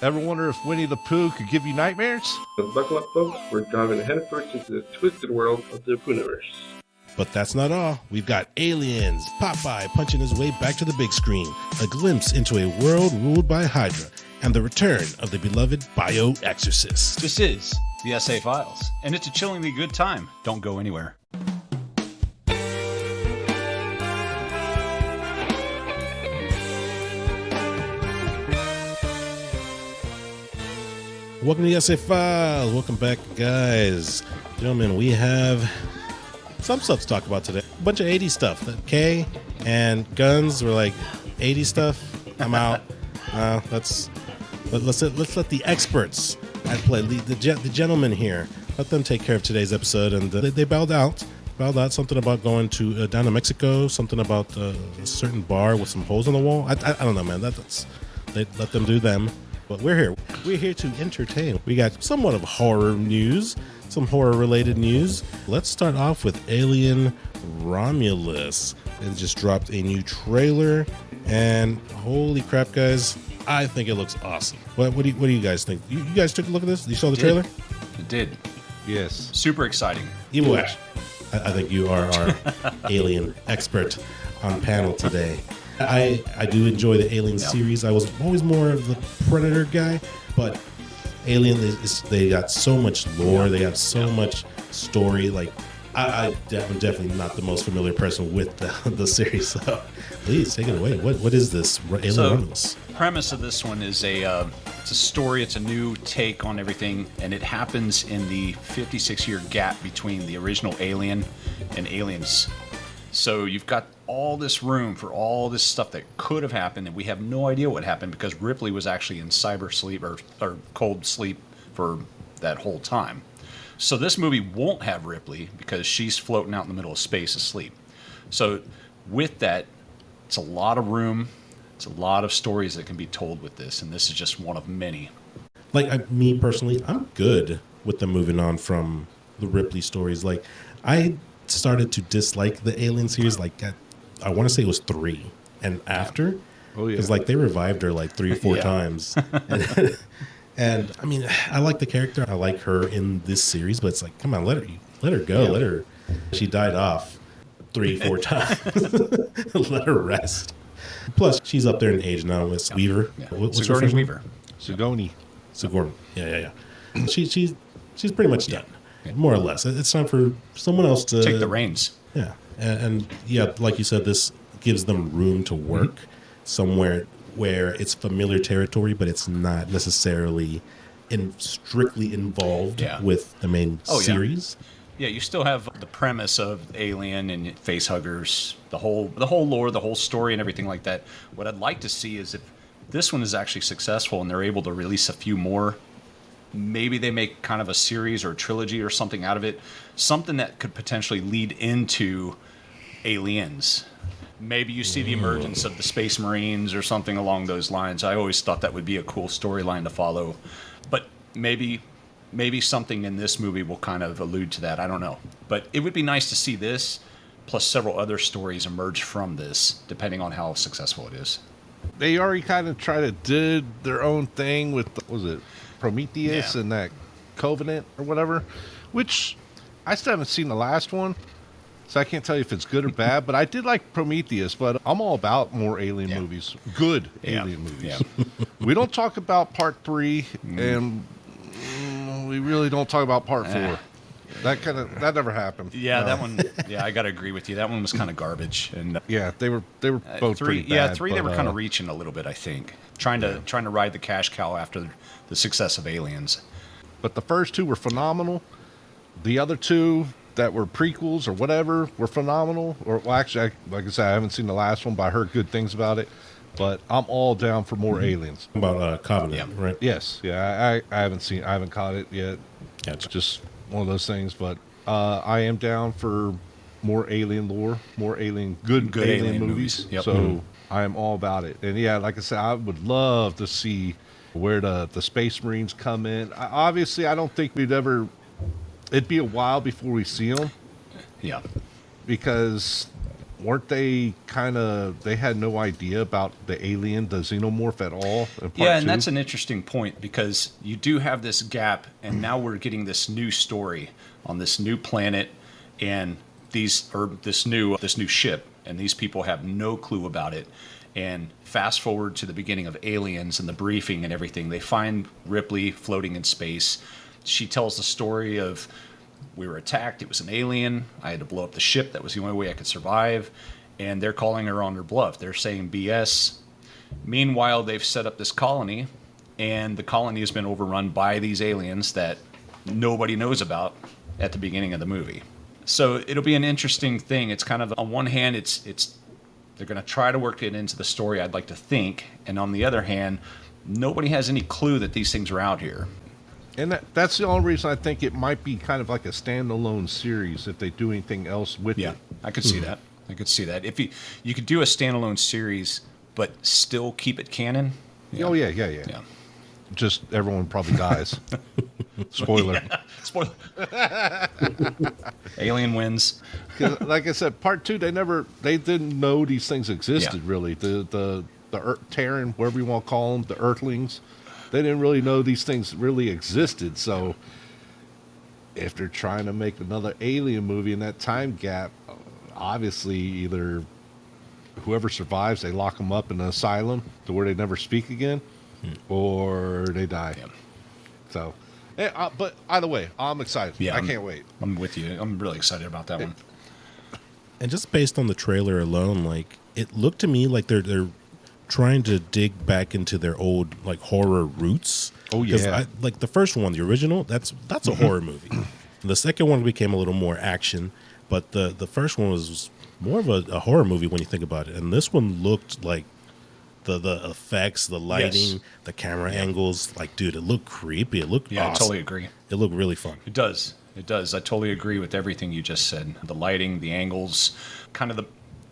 Ever wonder if Winnie the Pooh could give you nightmares? So buckle up, folks. We're driving headfirst into the twisted world of the Poohniverse. But that's not all. We've got aliens, Popeye punching his way back to the big screen, a glimpse into a world ruled by Hydra, and the return of the beloved bio-exorcist. This is the ESE Files, and it's a chillingly good time. Don't go anywhere. Welcome to the ESE Files. Welcome back, guys. Gentlemen, we have some stuff to talk about today. A bunch of 80s stuff. Kay and gUNzz were like, 80s stuff? I'm out. Let's let the experts at play, the gentlemen here, let them take care of today's episode. And they bowed out. Something about going to down to Mexico. Something about a certain bar with some holes in the wall. I don't know, man. They let them do them. But we're here. We're here to entertain. We got somewhat of horror news, some horror-related news. Let's start off with Alien Romulus. It just dropped a new trailer, and holy crap, guys! I think it looks awesome. What do you guys think? You guys took a look at this? You saw the trailer? It did. Yes. Super exciting. Evil Ash. I think you are our alien expert on panel today. I do enjoy the Alien series. I was always more of the Predator guy, but Alien they got so much lore. They got so much story. Like I'm definitely not the most familiar person with the series. So please take it away. What is this Alien Romulus? The premise of this one is it's a story. It's a new take on everything, and it happens in the 56-year gap between the original Alien and Aliens. So you've got all this room for all this stuff that could have happened, and we have no idea what happened because Ripley was actually in cyber sleep or cold sleep for that whole time. So this movie won't have Ripley because she's floating out in the middle of space asleep. So with that, it's a lot of room. It's a lot of stories that can be told with this, and this is just one of many. Like me personally, I'm good with them moving on from the Ripley stories. Like I started to dislike the Alien series like I want to say it was 3 and after. Oh yeah. Because like they revived her like 3 or 4 times. And I mean, I like the character. I like her in this series, but it's like, come on, let her go. Yeah. She died off 3-4 times. Let her rest. Plus, she's up there in age now with Weaver. Yeah. What's her first name? Sigourney. Yeah. She's pretty much done. More or less. It's time for someone else to take the reins. Yeah. And yeah, like you said, this gives them room to work somewhere where it's familiar territory, but it's not necessarily strictly involved with the main series. Yeah, you still have the premise of Alien and face huggers, the whole lore, the whole story and everything like that. What I'd like to see is if this one is actually successful and they're able to release a few more, maybe they make kind of a series or a trilogy or something out of it, something that could potentially lead into Aliens. Maybe you see the emergence of the Space Marines or something along those lines. I always thought that would be a cool storyline to follow. But maybe something in this movie will kind of allude to that. I don't know. But it would be nice to see this, plus several other stories emerge from this, depending on how successful it is. They already kind of did their own thing with, Prometheus and that Covenant or whatever, which I still haven't seen the last one, so I can't tell you if it's good or bad, but I did like Prometheus, but I'm all about more Alien movies. Good Alien movies. Yeah. We don't talk about part 3, and we really don't talk about part 4. That never happened. Yeah, no. That one. Yeah, I gotta agree with you. That one was kind of garbage. And yeah, they were both 3, pretty bad. Yeah, 3 they were kind of reaching a little bit. I think trying to ride the cash cow after the success of Aliens. But the first 2 were phenomenal. The other 2 that were prequels or whatever were phenomenal. Actually, like I said, I haven't seen the last one, but I heard good things about it. But I'm all down for more Aliens. About Covenant, right? Yes. Yeah, I haven't caught it yet. Gotcha. It's just one of those things. But I am down for more Alien lore, more good Alien movies. Yep. So I am all about it. And yeah, like I said, I would love to see where the Space Marines come in. Obviously, I don't think it'd be a while before we see them. Yeah. Because weren't they they had no idea about the alien, the xenomorph at all in part Yeah, and two? that's an interesting point because you do have this gap, and now we're getting this new story on this new planet, and this new ship, and these people have no clue about it. And fast forward to the beginning of Aliens and the briefing and everything, they find Ripley floating in space. She tells the story of, we were attacked, it was an alien, I had to blow up the ship, that was the only way I could survive, and they're calling her on her bluff. They're saying BS. Meanwhile, they've set up this colony, and the colony has been overrun by these aliens that nobody knows about at the beginning of the movie. So it'll be an interesting thing. It's kind of, on one hand, it's they're going to try to work it into the story, I'd like to think, and on the other hand, nobody has any clue that these things are out here. And that's the only reason I think it might be kind of like a standalone series if they do anything else with Yeah, it. I could see that. I could see that. If you could do a standalone series, but still keep it canon. Oh, yeah. Just everyone probably dies. Spoiler. Yeah. Spoiler. Alien wins. 'Cause like I said, part two, they didn't know these things existed, Yeah. really. The Terran, whatever you want to call them, the Earthlings, they didn't really know these things really existed. So if they're trying to make another Alien movie in that time gap, obviously either whoever survives, they lock them up in an asylum to where they never speak again, or they die. Yeah. So, but either way, I'm excited. Yeah, I can't wait. I'm with you. I'm really excited about that one. And just based on the trailer alone, like it looked to me like they're trying to dig back into their old like horror roots. Oh, yeah. Like the first one, the original, that's a horror movie. The second one became a little more action, but the first one was more of a horror movie when you think about it. And this one looked like the effects, the lighting, Yes. the camera angles. Like, dude, it looked creepy. It looked Yeah, awesome. I totally agree. It looked really fun. It does. It does. I totally agree with everything you just said. The lighting, the angles, kind of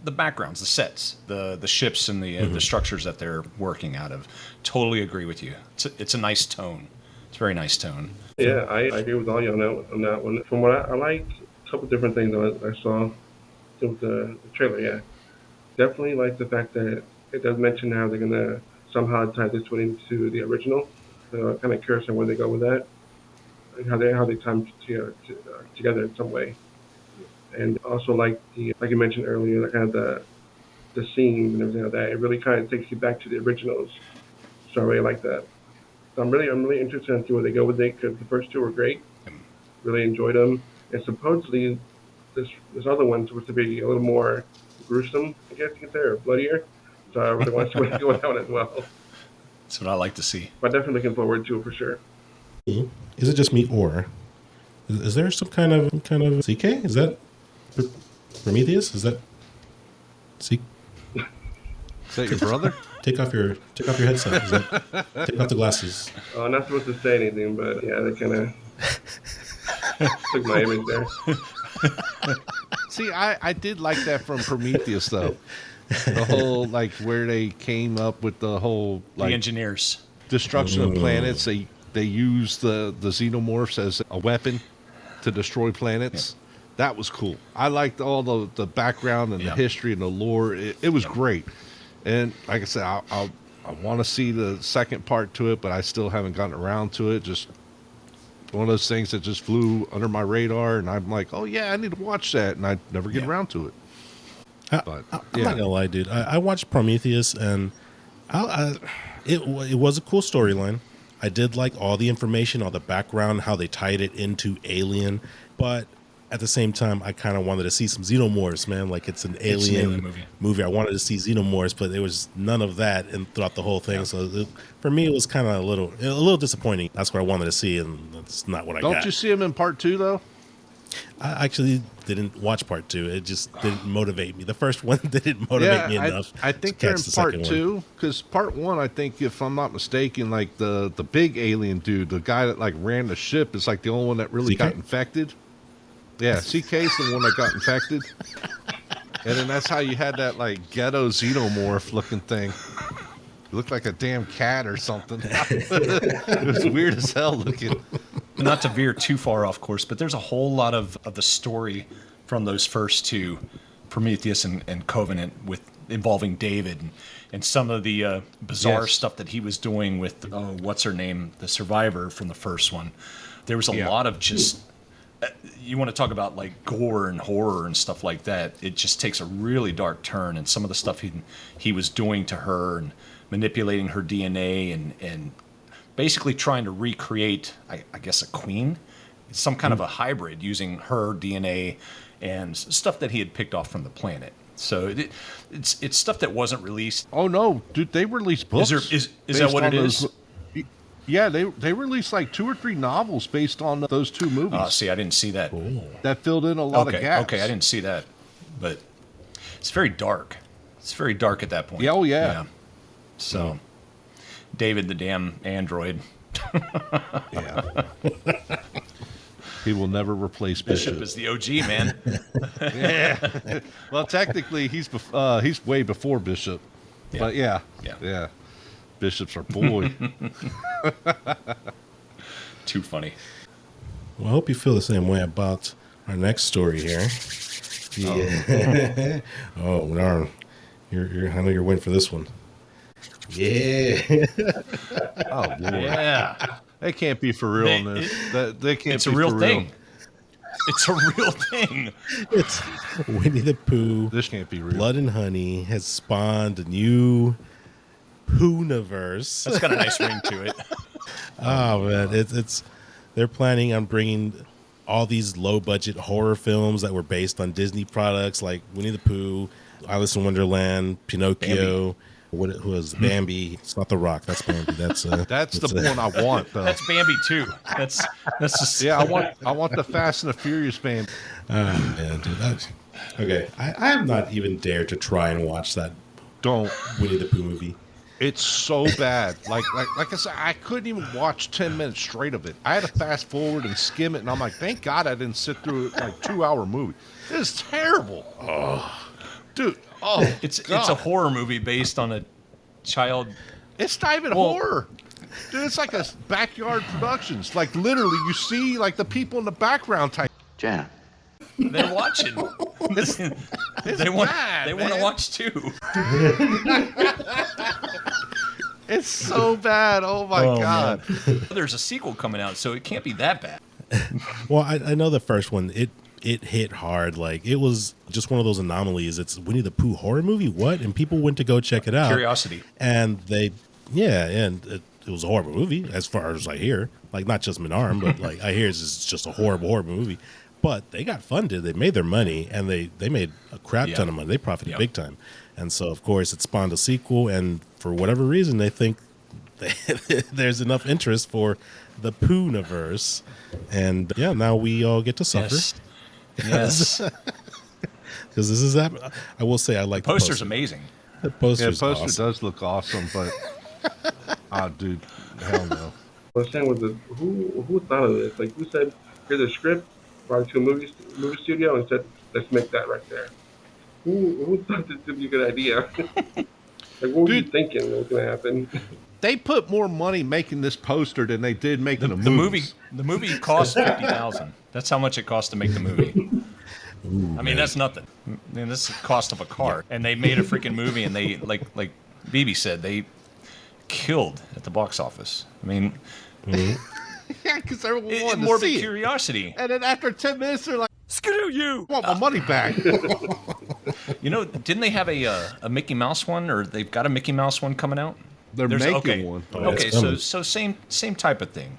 the backgrounds, the sets, the ships, and the structures that they're working out of. Totally agree with you. It's a nice tone. It's a very nice tone. Yeah, I agree with all you on that one. From what I like, a couple different things I saw with the trailer. Yeah, definitely like the fact that it does mention how they're gonna somehow tie this one into the original. So kind of curious on where they go with that, and how they tie them together in some way. And also like you mentioned earlier, like kind of the scene and everything like that. It really kind of takes you back to the originals. So I really like that. So I'm really interested in see where they go with it because the first two were great. Really enjoyed them, and supposedly this other one's supposed to be a little more gruesome, I guess you could say, or bloodier. So I really want to see where they go with that one as well. That's what I like to see. But definitely looking forward to it for sure. Is it just me, or is there some kind of CK? Is that Prometheus? Is that C? Is that your brother? Take off your headset. Take off the glasses. I'm not supposed to say anything, but yeah, they kind of took my image there. See, I did like that from Prometheus, though. The whole, like, where they came up with the whole, The like, engineers. destruction of planets. They use the xenomorphs as a weapon to destroy planets. Yeah. That was cool. I liked all the background and the history and the lore. It was great. And like I said, I want to see the second part to it, but I still haven't gotten around to it. Just one of those things that just flew under my radar, and I'm like, oh yeah, I need to watch that, and I never get around to it. But I'm not gonna lie, dude. I watched Prometheus, and it was a cool storyline. I did like all the information, all the background, how they tied it into Alien, but at the same time, I kind of wanted to see some xenomorphs, man. Like it's an alien movie. I wanted to see xenomorphs, but there was none of that throughout the whole thing. Yeah. So for me, it was kind of a little disappointing. That's what I wanted to see, and that's not what I got. Don't you see him in part 2, though? I actually didn't watch part 2. It just didn't motivate me. The first one didn't motivate me enough. I think they're in part 2, because part 1, I think, if I'm not mistaken, like the big alien dude, the guy that like ran the ship, is like the only one that really got infected. Yeah, CK's the one that got infected. And then that's how you had that like ghetto xenomorph looking thing. It looked like a damn cat or something. It was weird as hell looking. Not to veer too far off course, but there's a whole lot of the story from those first two Prometheus and Covenant with involving David and some of the bizarre stuff that he was doing with what's her name, the survivor from the first one. There was a lot of just you want to talk about like gore and horror and stuff like that. It just takes a really dark turn, and some of the stuff he was doing to her and manipulating her DNA and basically trying to recreate, I guess, a queen. It's some kind of a hybrid using her DNA and stuff that he had picked off from the planet. So it's stuff that wasn't released. Oh no, dude! They released books. Is that what it is? Yeah, they released like 2 or 3 novels based on those 2 movies. See, I didn't see that. That filled in a lot of gaps. Okay, I didn't see that, but it's very dark. It's very dark at that point. Yeah, oh yeah. So, David, the damn android. Yeah. He will never replace Bishop. Bishop is the OG, man. Yeah. Well, technically, he's way before Bishop. Yeah. But yeah. Bishop's our boy. Too funny. Well, I hope you feel the same way about our next story here. Yeah. Oh, darn. I know you're waiting for this one. Yeah. Oh, boy. Yeah. They can't be for real in this. They can't It's be a real for thing. real. It's a real thing. It's Winnie the Pooh. This can't be real. Blood and Honey has spawned a new Poohniverse. That's got a nice ring to it. Oh man, it's they're planning on bringing all these low budget horror films that were based on Disney products like Winnie the Pooh, Alice in Wonderland, Pinocchio. Who was Bambi? It's not The Rock. That's Bambi. That's the one I want though. That's Bambi too. That's just Yeah, I want the Fast and the Furious Bambi. Oh man, dude. Okay, I have not even dared to try and watch that Don't. Winnie the Pooh movie. It's so bad. Like I said, I couldn't even watch 10 minutes straight of it. I had to fast forward and skim it, and I'm like, thank God I didn't sit through like 2-hour movie. It's terrible. Oh, dude. Oh, it's God. a horror movie based on a child. It's not even horror. Dude, it's like a backyard productions. Like literally, you see like the people in the background type. Jan. They're watching. They want to watch too. It's so bad. Oh my God. Man. There's a sequel coming out, so it can't be that bad. Well, I know the first one. It hit hard. Like it was just one of those anomalies. It's Winnie the Pooh horror movie. What? And people went to go check it out. Curiosity. And it was a horrible movie as far as I hear. Like not just Menarm, but like I hear it's just a horrible movie. But they got funded. They made their money, and they made a crap ton of money. They profited big time. And so, of course, it spawned a sequel. And for whatever reason, they think there's enough interest for the Poohniverse. And yeah, now we all get to suffer. Yes. Because this is I will say I like the poster's the poster. amazing. The poster's Yeah, the poster awesome. does look awesome, but dude, hell no. I was saying with who thought of this? Like, who said, here's a script, brought it to a movie studio and said, let's make that right there. Who thought this would be a good idea? Like, what were you thinking was going to happen? They put more money making this poster than they did making the movie. The movie cost $50,000. That's how much it cost to make the movie. Ooh, I mean, that's nothing. I mean, this is the cost of a car. And they made a freaking movie, and they like BB said, they killed at the box office. I mean, yeah, because everyone wanted to morbid see it. curiosity. And then after 10 minutes, they're like, Screw you! I want my money back. You know, didn't they have a Mickey Mouse one, or they've got a Mickey Mouse one coming out? They're making one. Okay, it's coming. so same type of thing.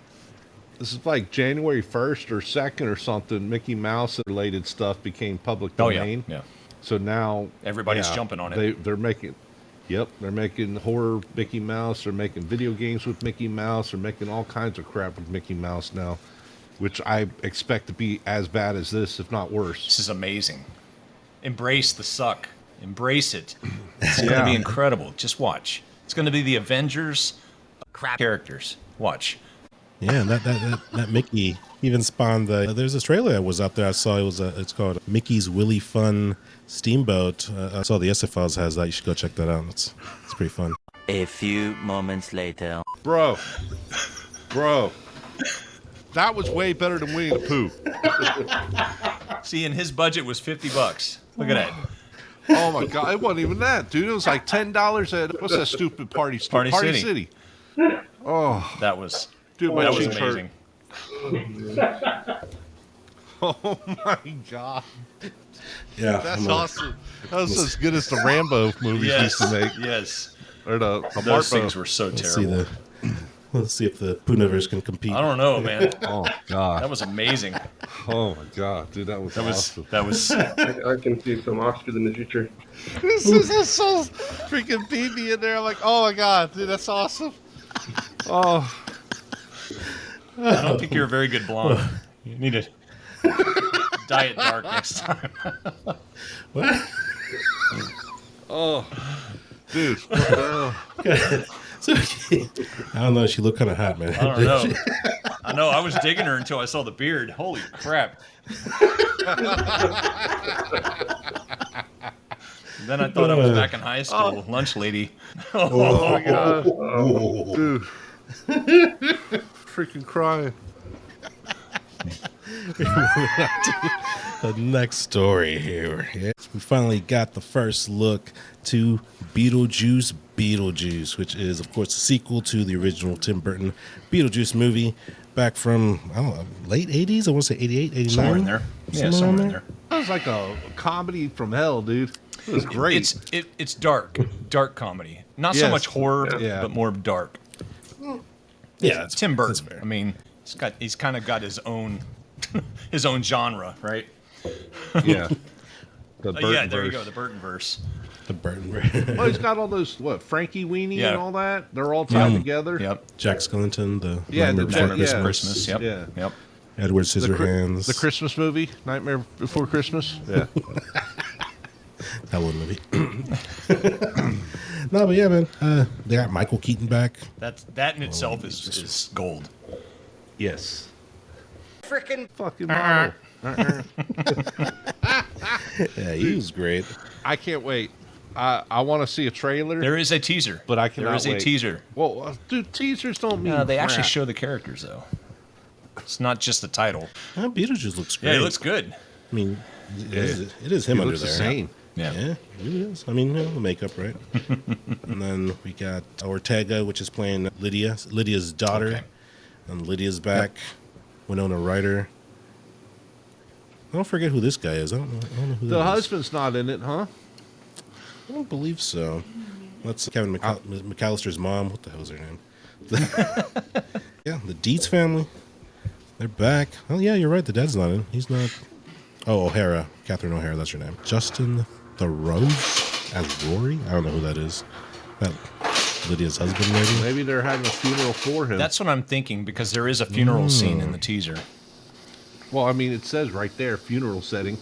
This is like January 1st or 2nd or something. Mickey Mouse related stuff became public domain. Oh yeah. So now Everybody's jumping on it. They're making, they're making horror Mickey Mouse. They're making video games with Mickey Mouse. They're making all kinds of crap with Mickey Mouse now, which I expect to be as bad as this, if not worse. This is amazing. Embrace the suck. Embrace it. It's going to be incredible. Just watch. It's going to be the Avengers crap characters. Watch. Yeah, and that Mickey even spawned there's this trailer that was out there. I saw it's called Mickey's Willy Fun Steamboat. I saw the ESE Files has that. You should go check that out. It's pretty fun. A few moments later. Bro, that was way better than Winnie the Pooh. See, and his budget was $50. Look at that. Oh my god, it wasn't even that, dude. It was like $10 at what's that stupid party? Party City. City. Oh, That was dude, my that was cheeks hurt. amazing. Oh my god, Yeah, that's awesome. That was as good as the Rambo movies Yes, used to make, yes. or the Those Marpo. things were so let's see terrible. let's see if the Poohniverse can compete. I don't know, man. Oh god, That was amazing. oh my god, dude, that was awesome. That was. I can see some Oscars in the future. This is so freaking beefy in there. I'm like, oh my god, dude, that's awesome. Oh, I don't think you're a very good blonde. You need to dye it dark next time. What? oh, dude. Oh. So, I don't know. She looked kind of hot, man. I don't know. I know. I was digging her until I saw the beard. Holy crap! Then I thought I was back in high school, lunch lady. Oh my god, dude. Freaking crying. The next story here. Yeah. We finally got the first look to Beetlejuice Beetlejuice, which is, of course, a sequel to the original Tim Burton Beetlejuice movie back from, I don't know, late 80s? I want to say 88, 89? Somewhere in there. Yeah, somewhere in there. That was like a comedy from hell, dude. It was great. It's dark comedy. Not so Yes. much horror, Yeah. but more dark. Yeah, It's Tim Burton. that's fair. I mean, he's kind of got his own his own genre, right? Yeah. The Yeah, there you Burtonverse. go, the Burtonverse. The Burton. Oh, he's got all those, what, Frankie Weenie Yeah. and all that? They're all tied together? Yep. Jack Skellington, the Yeah, Nightmare the Before Jack- Christmas. yeah. Christmas. Yep. Yeah. Yep. Edward The, Scissorhands. the Christmas movie, Nightmare Before Christmas? Yeah. That one movie. No, but yeah, man. They got Michael Keaton back. That in itself is gold. Yes. Fucking model. Yeah, he was great. I can't wait. I want to see a trailer. There is a teaser, But I cannot There is wait. a teaser. Well, dude, teasers don't mean They actually crap. show the characters though. It's not just the title. Beetlejuice looks great. Yeah, it looks good. I mean, it is him He under looks there. the same. Yeah. Yeah, it is. I mean, the makeup, right? And then we got Ortega, which is playing Lydia's daughter. Okay. And Lydia's back. Winona Ryder. I don't forget who this guy is. I don't know who The that is. husband's not in it, huh? I don't believe so. That's Kevin McAllister's mom. What the hell is her name? Yeah, the Dietz family. They're back. Oh, yeah, you're right. The dad's not in. He's not. Oh, O'Hara. Catherine O'Hara, that's her name. Justin Theroux as Rory? I don't know who that is. That Lydia's husband, maybe? Maybe they're having a funeral for him. That's what I'm thinking because there is a funeral scene in the teaser. Well, I mean, it says right there, funeral setting.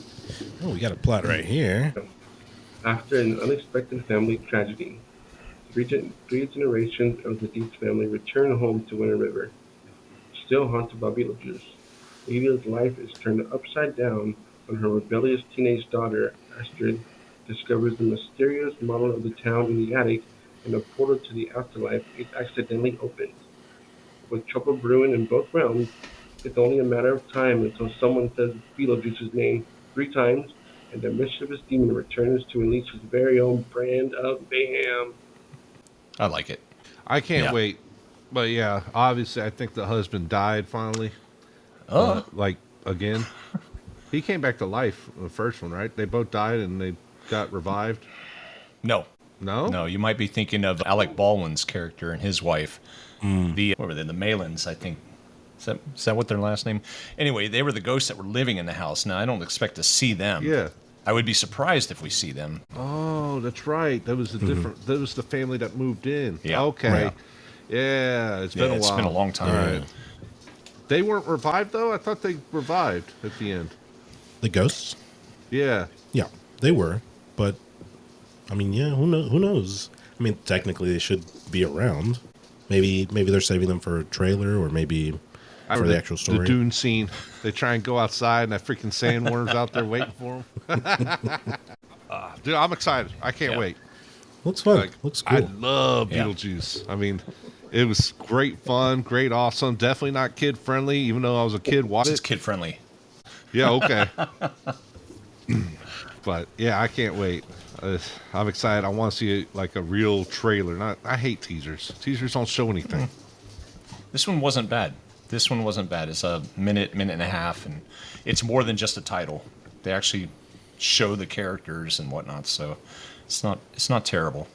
Oh, we got a plot right here. After an unexpected family tragedy, three generations of the Dietz family return home to Winter River. Still haunted by Beetlejuice, Lydia's life is turned upside down when her rebellious teenage daughter, Astrid, discovers the mysterious model of the town in the attic and a portal to the afterlife is accidentally opened. With trouble brewing in both realms, it's only a matter of time until someone says Beetlejuice's name 3 times and the mischievous demon returns to unleash his very own brand of mayhem. I like it. I can't Yeah. wait. But yeah, obviously, I think the husband died finally. Oh, Like, again. He came back to life in the first one, right? They both died and they got revived. no. No? No, you might be thinking of Alec Baldwin's character and his wife. What were they? The Malins, I think. Is that what their last name? Anyway, they were the ghosts that were living in the house. Now, I don't expect to see them. Yeah. I would be surprised if we see them. Oh, that's right. That was the different. That was the family that moved in. Yeah. Okay. Right. Yeah, it's been a while. It's been a long time. Yeah. They weren't revived though. I thought they revived at the end. The ghosts? Yeah. Yeah, they were. But, I mean, yeah, who knows? I mean, technically, they should be around. Maybe they're saving them for a trailer or maybe for the actual story. The dune scene. They try and go outside and that freaking sandworm's out there waiting for them. Dude, I'm excited. I can't Yeah. wait. Looks fun. Like, Looks I cool. love Yeah. Beetlejuice. I mean, it was great fun, great awesome. Definitely not kid friendly, even though I was a kid watching It's it. kid friendly. Yeah, okay. But yeah, I can't wait. I'm excited. I want to see like a real trailer. I hate teasers. Teasers don't show anything. This one wasn't bad. This one wasn't bad. It's a minute and a half, and it's more than just a title. They actually show the characters and whatnot, so it's not terrible.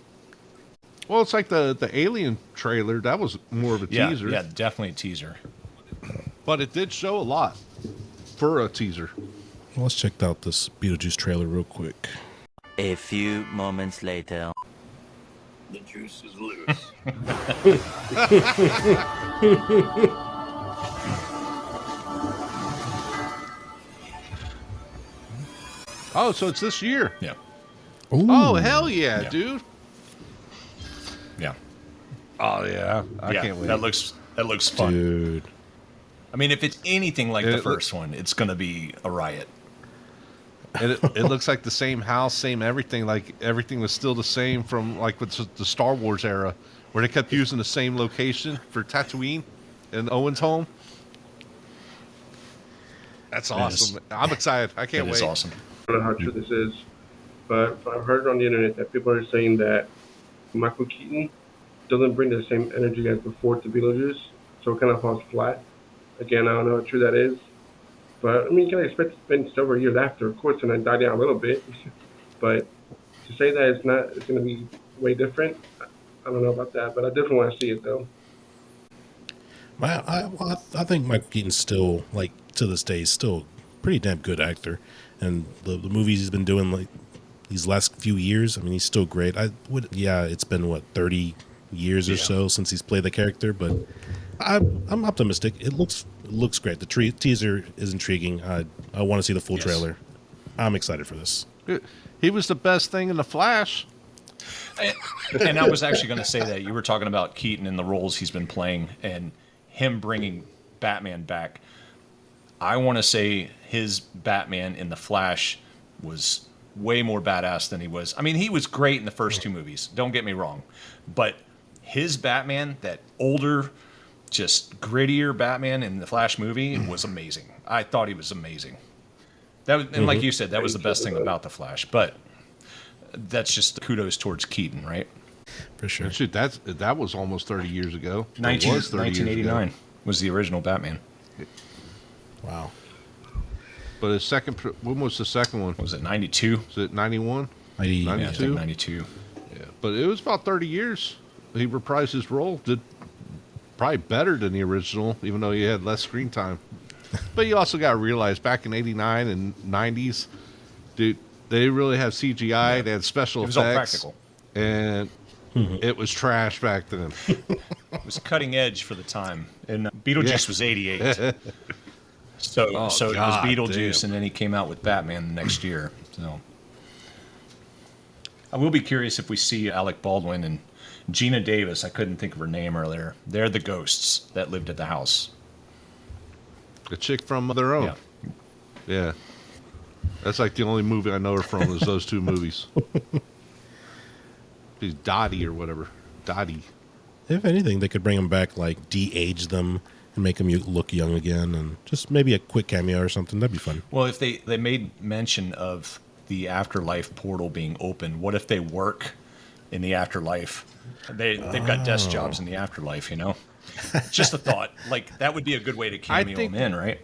Well, it's like the Alien trailer. That was more of a teaser. Yeah, definitely a teaser. But it did show a lot for a teaser. Well, let's check out this Beetlejuice trailer real quick. A few moments later. The juice is loose. Oh, so it's this year. Yeah. Ooh. Oh, hell yeah, Yeah. dude. Yeah. Oh, yeah. I can't wait. That looks fun. Dude. I mean, if it's anything like the It- first one, it's going to be a riot. And it looks like the same house, same everything. Like everything was still the same from like with the Star Wars era, where they kept using the same location for Tatooine and Owen's home. That's awesome. I'm excited. I can't It wait. is awesome. I don't know how true this is, but I've heard on the internet that people are saying that Michael Keaton doesn't bring the same energy as before to Beetlejuice, so it kind of falls flat. Again, I don't know how true that is, but I mean, you can expect to spend several years after, of course, and then die down a little bit. But to say that it's going to be way different, I don't know about that, but I definitely want to see it though. I think Michael Keaton's still, like, to this day, still a pretty damn good actor. And the movies he's been doing, like, these last few years, I mean, he's still great. It's been, what, 30 years or so since he's played the character, but I'm optimistic. It looks great. The teaser is intriguing. I want to see the full trailer. I'm excited for this. He was the best thing in the Flash. And I was actually going to say that. You were talking about Keaton and the roles he's been playing and him bringing Batman back. I want to say his Batman in The Flash was way more badass than he was. I mean, he was great in the first two movies. Don't get me wrong. But his Batman, that older, just grittier Batman in the Flash movie was amazing. I thought he was amazing. And like you said, that was the best thing about The Flash. But that's just kudos towards Keaton, right? For sure. Shoot, that was almost 30 years ago. It was 30 years ago. 1989 was the original Batman. Wow. But his second, when was the second one? Was it 92? Was it 91? Yeah, I 92? think 92. Yeah, but it was about 30 years. He reprised his role. Did probably better than the original, even though he had less screen time. But you also got to realize, back in 89 and 90s, dude, they really have CGI. Yeah. They had special effects. It was all practical. And it was trash back then. It was cutting edge for the time. And Beetlejuice was 88. So it was Beetlejuice, and then he came out with Batman the next year. So I will be curious if we see Alec Baldwin and Gina Davis. I couldn't think of her name earlier. They're the ghosts that lived at the house. The chick from Their Own. Yeah. That's like the only movie I know her from is those two movies. She's Dottie or whatever. Dottie. If anything, they could bring them back, like de-age them and make them look young again, and just maybe a quick cameo or something. That'd be fun. Well, if they made mention of the afterlife portal being open, what if they work in the afterlife? They've got desk jobs in the afterlife, you know? Just a thought. Like, that would be a good way to cameo them in, right?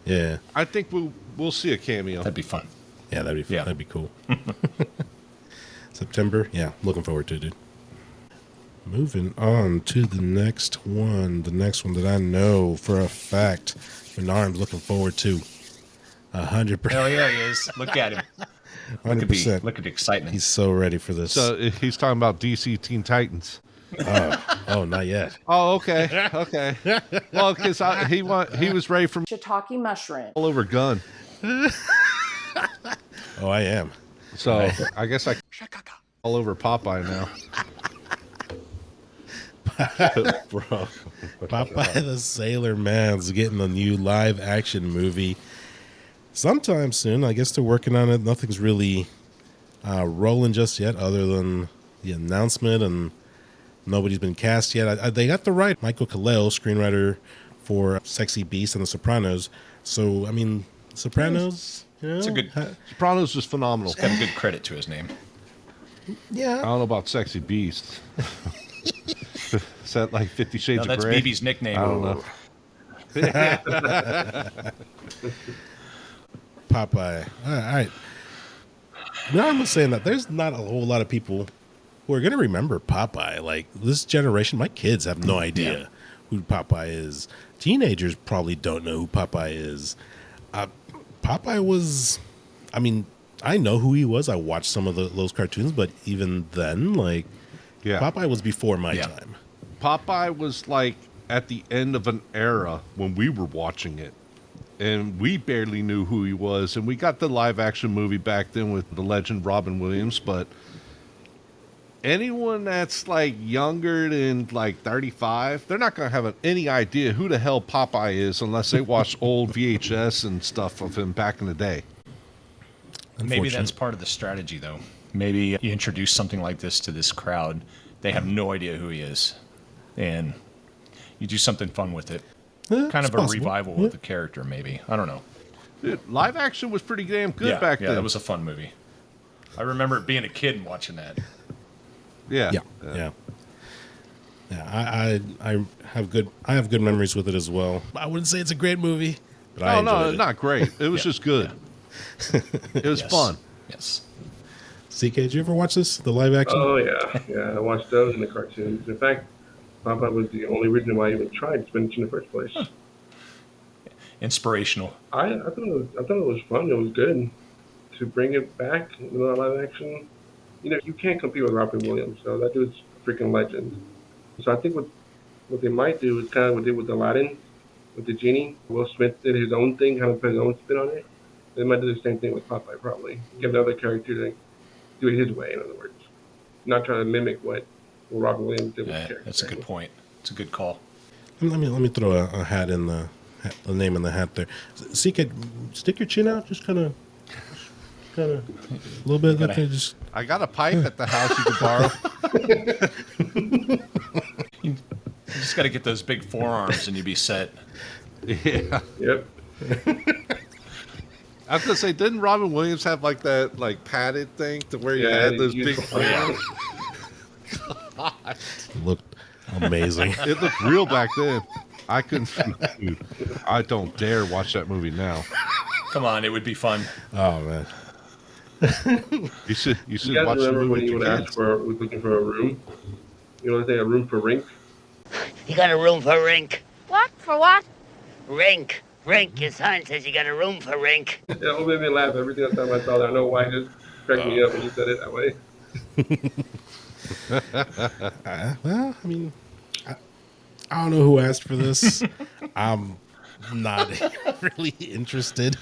Yeah. I think we'll see a cameo. That'd be fun. Yeah, that'd be cool. September? Yeah, looking forward to it, dude. Moving on to the next one. The next one that I know for a fact Bernard's looking forward to. 100%. Hell yeah, he is. Look at him. 100%. Look at the excitement. He's so ready for this. So he's talking about DC Teen Titans. Oh, not yet. Oh, okay. Okay. Well, because he was ready for shiitake mushroom. all over gun. Oh, I am. So I guess I all over Popeye now. Bro, Popeye the Sailor Man's getting a new live action movie sometime soon. I guess they're working on it. Nothing's really rolling just yet, other than the announcement, and nobody's been cast yet. They got the right Michael Kalel, screenwriter for Sexy Beast and The Sopranos. So I mean, Sopranos. You know, It's a good. Sopranos was phenomenal. It's got a good credit to his name. I Yeah. don't know about Sexy Beast. Is that like 50 Shades No, of that's Grey? BB's nickname. I don't know. Popeye. All right. Now I'm saying that there's not a whole lot of people who are going to remember Popeye. Like this generation, my kids have no idea who Popeye is. Teenagers probably don't know who Popeye is. Popeye was, I mean, I know who he was. I watched some of those cartoons, but even then, like, Yeah. Popeye was before my Yeah. time. Popeye was like at the end of an era when we were watching it. And we barely knew who he was. And we got the live action movie back then with the legend Robin Williams. But anyone that's like younger than like 35, they're not going to have any idea who the hell Popeye is unless they watch old VHS and stuff of him back in the day. Maybe that's part of the strategy, though. Maybe you introduce something like this to this crowd. They have no idea who he is. And you do something fun with it. Kind of a possible. revival of the character, maybe. I don't know. Dude, live action was pretty damn good back yeah, then. that was a fun movie. I remember being a kid and watching that. Yeah. Yeah. I have good memories with it as well. I wouldn't say it's a great movie, but I enjoyed it. Not great. It was just good. It was Yes. fun. Yes. CK, did you ever watch this? The live action? Oh yeah. I watched those in the cartoons. In fact, Popeye was the only reason why I even tried spinach in the first place. Inspirational. I thought it was fun. It was good to bring it back in the live action. You know, you can't compete with Robin Williams, so that dude's a freaking legend. So I think what they might do is kind of what they did with Aladdin, with the genie. Will Smith did his own thing, kind of put his own spin on it. They might do the same thing with Popeye, probably. Give another character to do it his way, in other words. Not trying to mimic what Robin Williams did with the character. That's a good point. It's a good call. Let me throw a hat in the name in the hat there. CK, stick your chin out, just kind of a little bit. Okay, just I got a pipe at the house you can borrow. You just got to get those big forearms and you'd be set. Yeah. Yep. I was gonna say, didn't Robin Williams have like that like padded thing to where you Yeah, had those you big used to- forearms? looked amazing. It looked real back then. I couldn't. Dude, I don't dare watch that movie now. Come on, it would be fun. Oh man, You should You guys watch the remember movie when with you would your ask kids. was looking for a room? You know what I'm saying? A room for rink? You got a room for rink? What? For what? Rink. Rink. Your sign says you got a room for rink. Yeah, it made me laugh every single time I saw that. I don't know why it just cracked me up when you said it that way. well, I mean, I don't know who asked for this. I'm not really interested.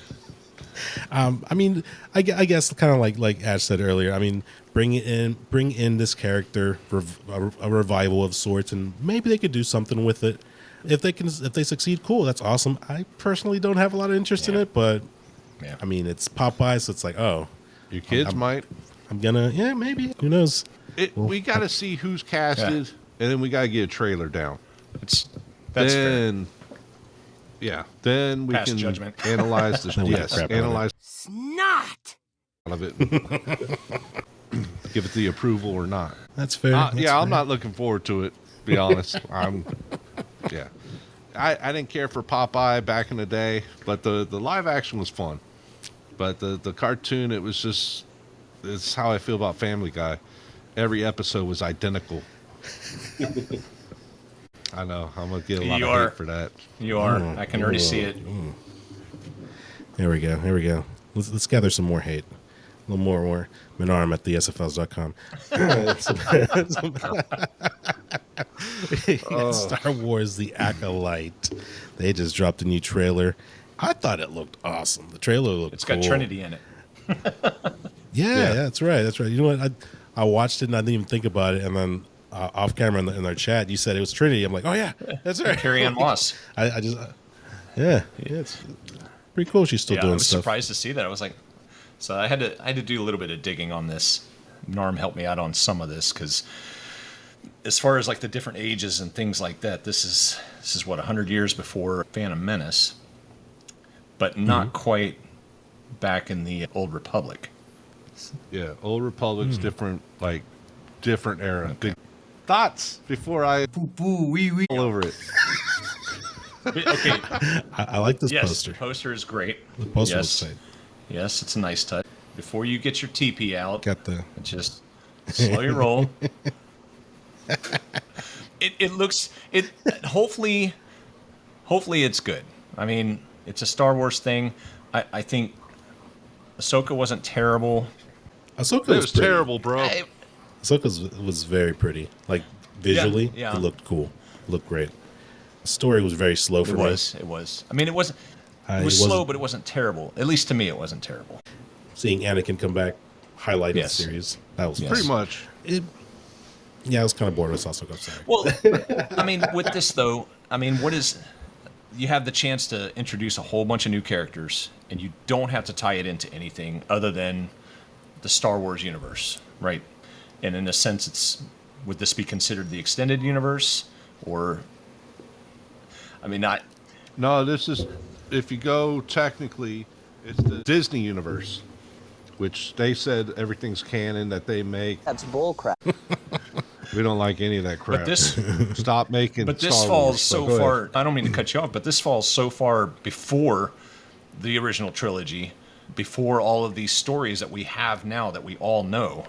I mean, I guess kind of like Ash said earlier. I mean, bring in this character for a revival of sorts, and maybe they could do something with it. If they succeed, cool. That's awesome. I personally don't have a lot of interest in it, but I mean, it's Popeye, so it's like, oh, Your kids might. I'm gonna, maybe. Who knows? We got to see who's casted, and then we got to get a trailer down. That's then, yeah, then we Pass can judgment. analyze the we got crap out of it. analyze Snot! of it, give it the approval or not. That's fair. That's I'm fair. not looking forward to it. To be honest, yeah. I didn't care for Popeye back in the day, but the live action was fun. But the cartoon, it's how I feel about Family Guy. Every episode was identical. I know. I'm going to get a lot of hate for that. You are. I can already see it. Here we go. Let's gather some more hate. A little more Menarm at the ESEFiles.com. Star Wars The Acolyte. They just dropped a new trailer. I thought it looked awesome. The trailer looked It's cool. got Trinity in it. Yeah, that's right. You know what? I watched it and I didn't even think about it. And then off camera in our chat, you said it was Trinity. I'm like, oh yeah, that's right. Carrie Ann Moss. I just, it's pretty cool. She's still I doing was stuff. surprised to see that. I was like, so I had to do a little bit of digging on this. Norm helped me out on some of this because as far as like the different ages and things like that, this is what 100 years before Phantom Menace, but not quite back in the Old Republic. Yeah, Old Republic's different, like different era. Big thoughts before I all over it. Okay. I like this Yes, poster. the poster is great. The poster Yes. looks tight. Yes, it's a nice touch. Before you get your TP out, Got the just slow your roll. It looks it. Hopefully it's good. I mean, it's a Star Wars thing. I think Ahsoka wasn't terrible. Ahsoka It was pretty. terrible, bro. Ahsoka was very pretty. Like visually, Yeah. it looked cool. It looked great. The story was very slow for It me. was. It was. I mean, it wasn't. It It was slow, wasn't- but it wasn't terrible. At least to me, it wasn't terrible. Seeing Anakin come back highlighted Yes. the series. That was Yes. Pretty much. It, yeah, I was kind of bored with Ahsoka. Sorry. Well, I mean, with this though, I mean, what is? You have the chance to introduce a whole bunch of new characters, and you don't have to tie it into anything other than the Star Wars universe, right? And in a sense, it's would this be considered the extended universe, or? I mean, not. No, this is, if you go technically, it's the Disney universe, which they said everything's canon that they make. That's bullcrap. We don't like any of that crap. But this, Stop making. but this Star falls Wars, so go ahead. far. I don't mean to cut you off, but this falls so far before the original trilogy, before all of these stories that we have now that we all know.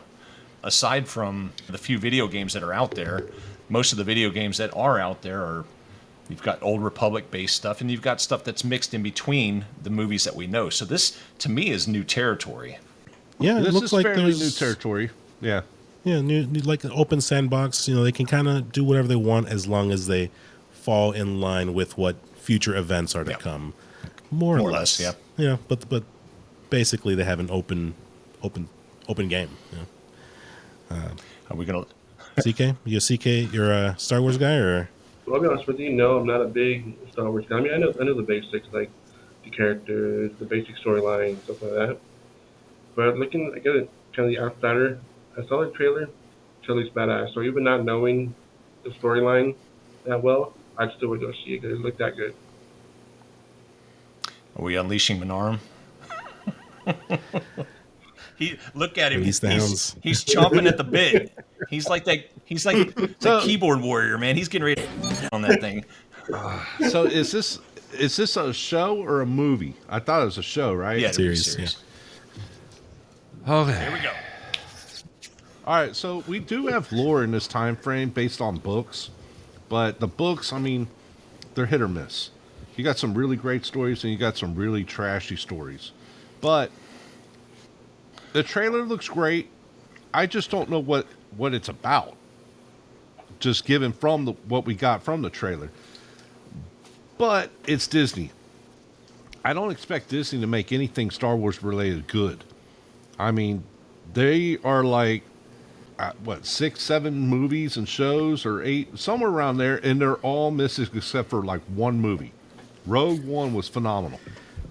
Aside from the few video games that are out there, most of the video games that are out there are, you've got Old Republic based stuff, and you've got stuff that's mixed in between the movies that we know. So this, to me, is new territory. Yeah, it This looks is like fairly there's new territory. Yeah. Yeah, new like an open sandbox. You know, they can kind of do whatever they want as long as they fall in line with what future events are to Yeah. come. More or less, yeah. Yeah, but basically they have an open game. Yeah. Are we gonna? CK, you're a Star Wars guy, or Well, I'll be honest with you. No, I'm not a big Star Wars guy. I mean, I know the basics, like the characters, the basic storyline, stuff like that. But looking, I get it, kind of the outsider. I saw the trailer. Trailer's badass. So even not knowing the storyline that well, I still would go see it because it looked that good. Are we unleashing Minarum? Look at him. Release the hounds. He's chomping at the bit. He's like that. He's like the keyboard warrior, man. He's getting ready on that thing. So is this a show or a movie? I thought it was a show, right? Yeah, Series, Okay. Here we go. All right, so we do have lore in this time frame based on books, but the books, I mean, they're hit or miss. You got some really great stories and you got some really trashy stories. But the trailer looks great. I just don't know what it's about. Just given from what we got from the trailer. But it's Disney. I don't expect Disney to make anything Star Wars related good. I mean, they are like, 6, 7 movies and shows, or 8, somewhere around there, and they're all misses except for like one movie. Rogue One was phenomenal.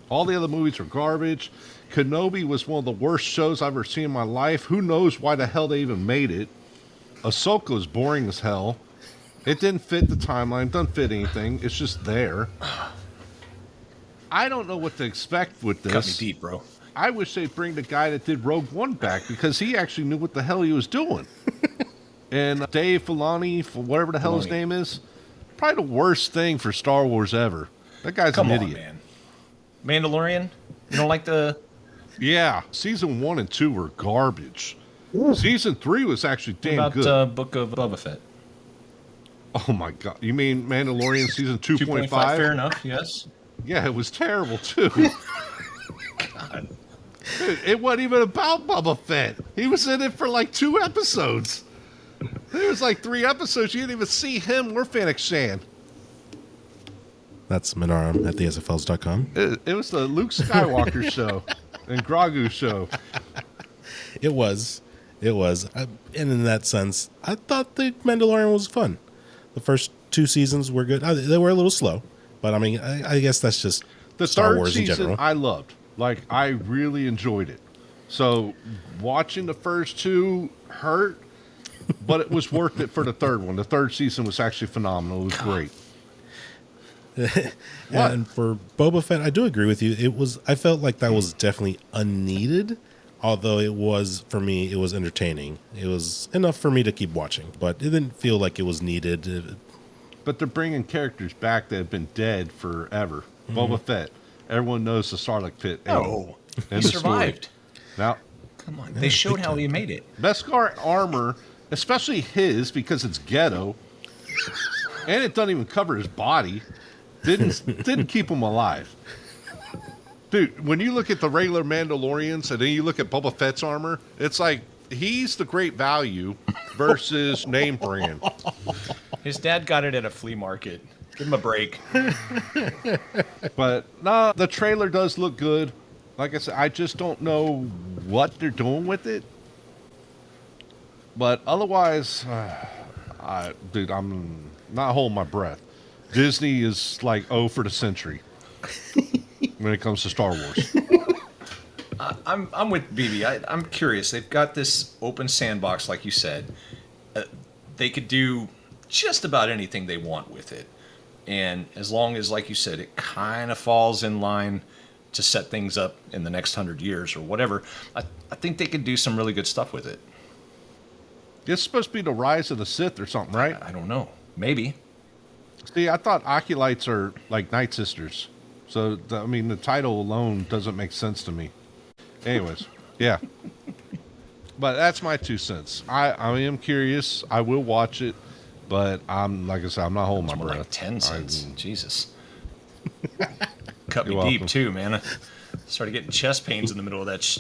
All the other movies are garbage. Kenobi was one of the worst shows I've ever seen in my life. Who knows why the hell they even made it? Ahsoka was boring as hell. It didn't fit the timeline, doesn't fit anything. It's just there. I don't know what to expect with this. Cut me deep, bro. I wish they'd bring the guy that did Rogue One back because he actually knew what the hell he was doing. And Dave Filoni, for whatever the hell his name is, probably the worst thing for Star Wars ever. That guy's Come an on, idiot. man. Mandalorian? You don't like the? Yeah, season 1 and 2 were garbage. Season 3 was actually damn What good. about Book of Boba Fett? Oh my god! You mean Mandalorian season 2.5? Fair enough. Yes. Yeah, it was terrible too. God. Dude, it wasn't even about Boba Fett. He was in it for like 2 episodes. There was like 3 episodes. You didn't even see him or Fennec Shan. that's Minarum at theesefels.com. It was the Luke Skywalker show and Grogu show. It was. And in that sense, I thought the Mandalorian was fun. The first 2 seasons were good. They were a little slow, but I mean, I guess that's just The Star third Wars in season general. I loved. Like, I really enjoyed it. So watching the first 2 hurt, but it was worth it for the third one. The third season was actually phenomenal. It was great. And for Boba Fett, I do agree with you. I felt like that was definitely unneeded, Although it was, for me, it was entertaining. It was enough for me to keep watching, but it didn't feel like it was needed. But they're bringing characters back that have been dead forever. Boba Fett. Everyone knows the Sarlacc pit. No, he End of story. survived. Now, Come on, they showed how he made it. Beskar armor, especially his, because it's ghetto, and it doesn't even cover his body, didn't keep him alive. Dude, when you look at the regular Mandalorians and then you look at Boba Fett's armor, it's like he's the great value versus name brand. His dad got it at a flea market. Give him a break. But no, the trailer does look good. Like I said, I just don't know what they're doing with it. But otherwise, dude, I'm not holding my breath. Disney is like O for the century when it comes to Star Wars. I'm with BB. I'm curious. They've got this open sandbox, like you said. They could do just about anything they want with it. And as long as, like you said, it kind of falls in line to set things up in the next 100 years or whatever, I think they could do some really good stuff with it. It's supposed to be the Rise of the Sith or something, right? I don't know. Maybe. See, I thought Acolytes are like Night Sisters. So, the title alone doesn't make sense to me. Anyways, yeah. But that's my 2 cents. I am curious. I will watch it. But like I said, I'm not holding my breath. Like 10 cents. Jesus. Cut me You're deep, welcome. too, man. I started getting chest pains in the middle of that.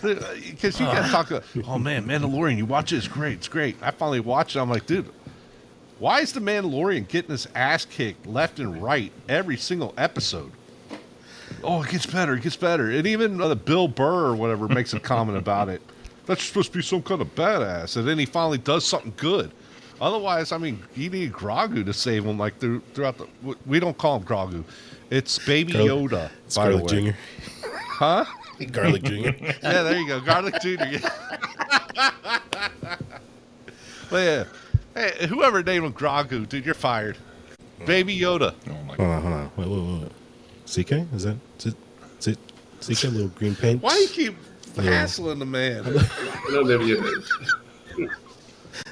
Because you got to talk about, oh man, Mandalorian, you watch it, it's great, it's great. I finally watched it. I'm like, dude, why is the Mandalorian getting his ass kicked left and right every single episode? Oh, it gets better, it gets better. And even the Bill Burr or whatever makes a comment about it. That's supposed to be some kind of badass. And then he finally does something good. Otherwise, you need Grogu to save him like throughout the... We don't call him Grogu. It's Baby Yoda, It's by the Garlic way. Jr. Huh? Garlic Jr. Yeah, there you go. Garlic Jr. But yeah. Hey, whoever named him Grogu, dude, you're fired. Baby Yoda. Oh, my Hold on. Wait. CK? Is it CK, little green paint? Why do you keep hassling the man? I know maybe it is.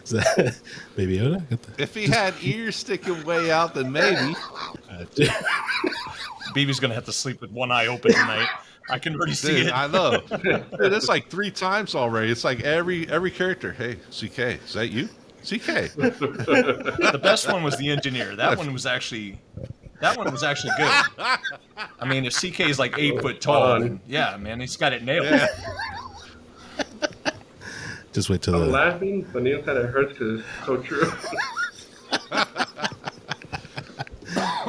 Is that Baby Yoda? If he had ears sticking way out, then maybe. BB's going to have to sleep with one eye open tonight. I can already see Dude, it. I know. Dude, it's like 3 times already. It's like every character. Hey, CK, is that you? CK. The best one was the engineer. That one was actually good. I mean, if CK is like 8 foot tall, then, yeah, man, he's got it nailed. Yeah. Just wait till I'm the... laughing, but on the inside it hurts because it's so true.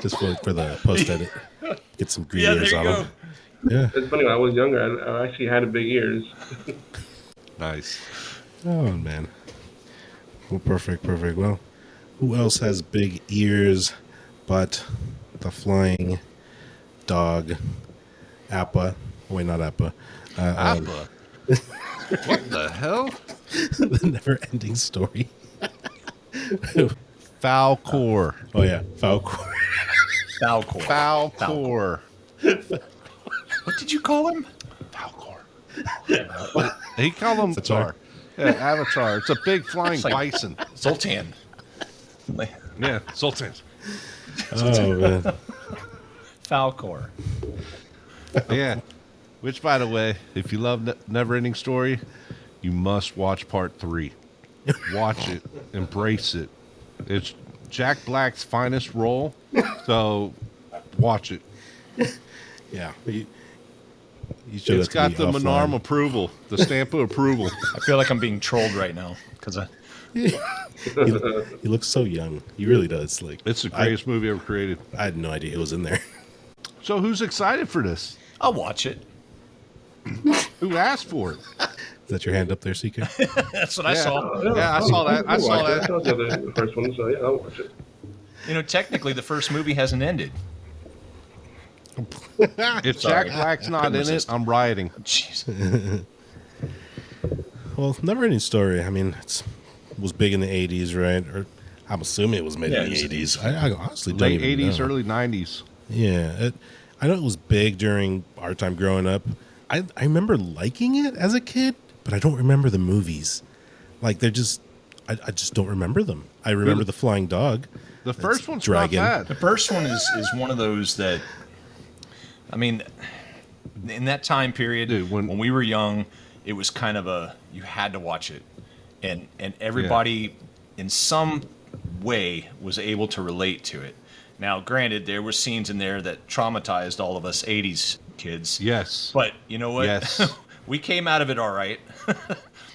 Just wait for the post edit. Get some green Yeah, ears there on you them. Yeah. It's funny, when I was younger, I actually had big ears. Nice. Oh, man. Well, perfect. Well, who else has big ears but the flying dog, Appa? Wait, not Appa. Appa. What the hell? The never-ending story. Falcor. Oh, yeah. Falcor. Falcor. Falcor. What did you call him? Falcor. He called him Avatar. Yeah, Avatar. It's a big flying It's like- bison. Zoltan. Yeah, Sultan. Oh, man. Falcor. Yeah. Which, by the way, if you love NeverEnding Story, you must watch part 3. Watch it. Embrace it. It's Jack Black's finest role, so watch it. Yeah. You showed It's that to got me the offline. Menarm approval, the stamp of approval. I feel like I'm being trolled right now because He looks so young. He really does. Like, It's the greatest movie ever created. I had no idea it was in there. So who's excited for this? I'll watch it. Who asked for it? Is that your hand up there, CK? That's what I saw. Yeah, I saw that. I I'll saw watch it. I that. saw the first one, so yeah, I'll watch it. You know, technically, the first movie hasn't ended. If Sorry. Jack Black's not Couldn't in resist. it, I'm rioting. Jeez. Well, never-ending story. I mean, it was big in the 80s, right? Or I'm assuming it was made Yeah, in the it was- 80s. I honestly don't Late even 80s, know. early 90s. Yeah. I know it was big during our time growing up, I remember liking it as a kid, but I don't remember the movies. Like they're just, I just don't remember them. I remember the flying dog. The first one's dragon. not The bad. first one is one of those that, I mean, in that time period, Dude, when we were young, it was kind of you had to watch it. And everybody in some way was able to relate to it. Now, granted, there were scenes in there that traumatized all of us 80s kids. Yes. But you know what? Yes. We came out of it all right.